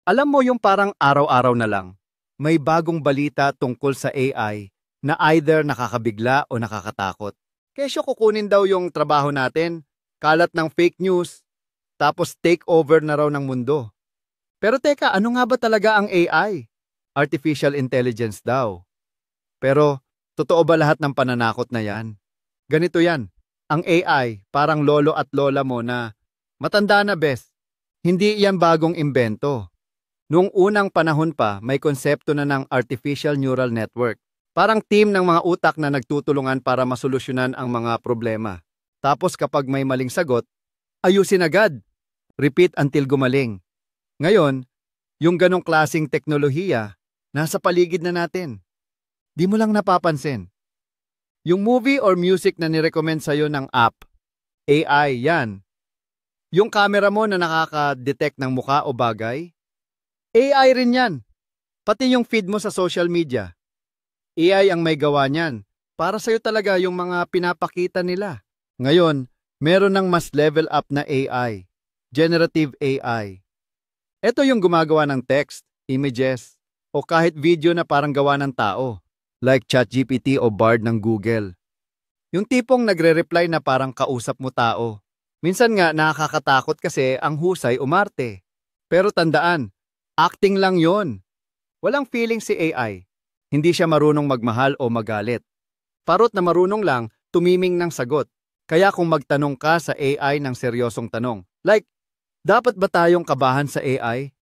Alam mo yung parang araw-araw na lang, may bagong balita tungkol sa AI na either nakakabigla o nakakatakot. Kesyo kukunin daw yung trabaho natin, kalat ng fake news, tapos take over na raw ng mundo. Pero teka, ano nga ba talaga ang AI? Artificial Intelligence daw. Pero, totoo ba lahat ng pananakot na yan? Ganito yan, ang AI parang lolo at lola mo na matanda na bes. Hindi yan bagong imbento. Noong unang panahon pa, may konsepto na ng Artificial Neural Network. Parang team ng mga utak na nagtutulungan para masolusyonan ang mga problema. Tapos kapag may maling sagot, ayusin agad. Repeat until gumaling. Ngayon, yung ganong klasing teknolohiya, nasa paligid na natin. Di mo lang napapansin. Yung movie or music na nirecommend sa'yo ng app, AI yan. Yung camera mo na nakaka-detect ng muka o bagay, AI rin yan. Pati yung feed mo sa social media. AI ang may gawa niyan. Para sa'yo talaga yung mga pinapakita nila. Ngayon, meron ng mas level up na AI. Generative AI. Ito yung gumagawa ng text, images, o kahit video na parang gawa ng tao. Like ChatGPT o Bard ng Google. Yung tipong nagre-reply na parang kausap mo tao. Minsan nga nakakatakot kasi ang husay umarte. Pero tandaan, acting lang yon. Walang feeling si AI. Hindi siya marunong magmahal o magalit. Parot na marunong lang tumiming ng sagot. Kaya kung magtanong ka sa AI ng seryosong tanong, like, dapat ba tayong kabahan sa AI?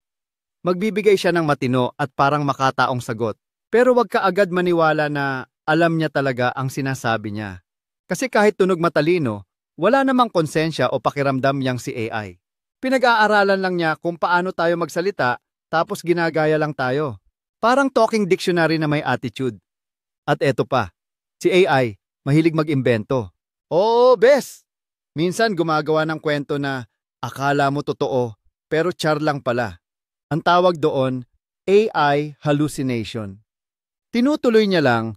Magbibigay siya ng matino at parang makataong sagot. Pero wag ka agad maniwala na alam niya talaga ang sinasabi niya. Kasi kahit tunog matalino, wala namang konsensya o pakiramdam yang si AI. Pinag-aaralan lang niya kung paano tayo magsalita, tapos ginagaya lang tayo. Parang talking dictionary na may attitude. At eto pa, si AI, mahilig mag-imbento. Oo, bes! Minsan gumagawa ng kwento na akala mo totoo, pero char lang pala. Ang tawag doon, AI hallucination. Tinutuloy niya lang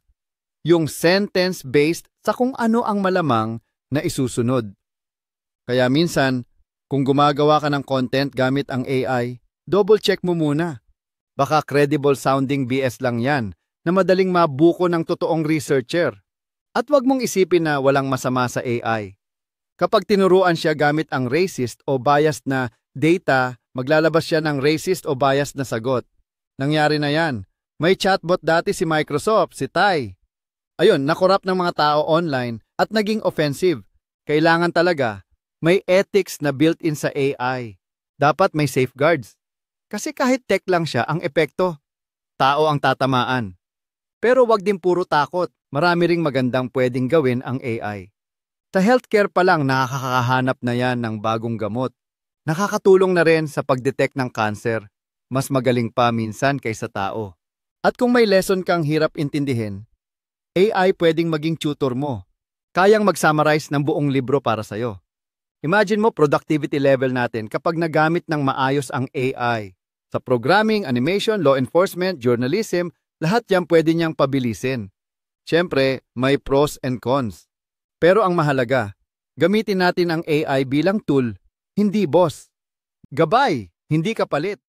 yung sentence based sa kung ano ang malamang na isusunod. Kaya minsan, kung gumagawa ka ng content gamit ang AI, double check mo muna. Baka credible sounding BS lang yan na madaling mabuko ng totoong researcher. At wag mong isipin na walang masama sa AI. Kapag tinuruan siya gamit ang racist o biased na data, maglalabas siya ng racist o biased na sagot. Nangyari na yan. May chatbot dati si Microsoft, si Tai. Ayun, nakorap ng mga tao online at naging offensive. Kailangan talaga may ethics na built-in sa AI. Dapat may safeguards. Kasi kahit tech lang siya, ang epekto, tao ang tatamaan. Pero wag din puro takot. Marami ring magandang pwedeng gawin ang AI. Sa healthcare pa lang nakakahanap na yan ng bagong gamot. Nakakatulong na rin sa pagdetect ng cancer. Mas magaling pa minsan kaysa tao. At kung may lesson kang hirap intindihin, AI pwedeng maging tutor mo. Kayang mag-summarize ng buong libro para sa'yo. Imagine mo productivity level natin kapag nagamit ng maayos ang AI. Sa programming, animation, law enforcement, journalism, lahat yan pwede niyang pabilisin. Siyempre, may pros and cons. Pero ang mahalaga, gamitin natin ang AI bilang tool, hindi boss. Gabay, hindi kapalit.